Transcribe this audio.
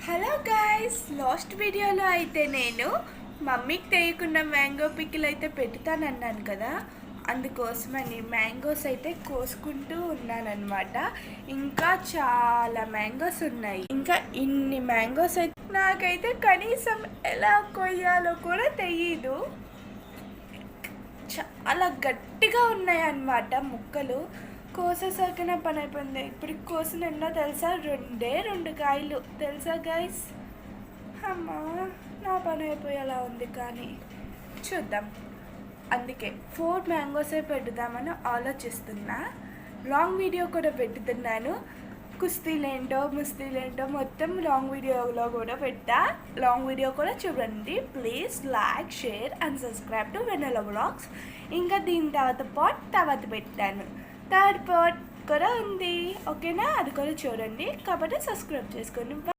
Hello guys, last వీడియోలో అయితే నేను మమ్మీకి తెలియకుండా మ్యాంగో పికిల్ అయితే పెడతానన్నాను కదా. అందుకోసమని మ్యాంగోస్ అయితే కోసుకుంటూ ఉన్నానన్నమాట. ఇంకా చాలా మ్యాంగోస్ ఉన్నాయి. ఇంకా ఇన్ని మ్యాంగోస్ అయితే నాకైతే కనీసం ఎలా కొయ్యాలో కూడా తెలియదు. చాలా గట్టిగా ఉన్నాయి అన్నమాట ముక్కలు. కోసేసరికి నా పని అయిపోయింది. ఇప్పుడు కోసిన ఎన్నో తెలుసా, రెండు కాయలు తెలుసా గైస్. అమ్మా, నా పని అయిపోయేలా ఉంది, కానీ చూద్దాం. అందుకే 4 మ్యాంగోసే పెట్టుదామని ఆలోచిస్తున్నా. లాంగ్ వీడియో కూడా పెట్టుతున్నాను. కుస్తీలేంటో ముస్తీలేంటో మొత్తం లాంగ్ వీడియోలో కూడా పెట్టా. లాంగ్ వీడియో కూడా చూడండి please. Like, share and subscribe to Vennela vlogs. ఇంకా దీని తర్వాత పెట్టాను. థర్డ్ పార్ట్ కూడా ఉంది, ఓకేనా? అది కూడా చూడండి, కాబట్టి సబ్స్క్రైబ్ చేసుకోండి.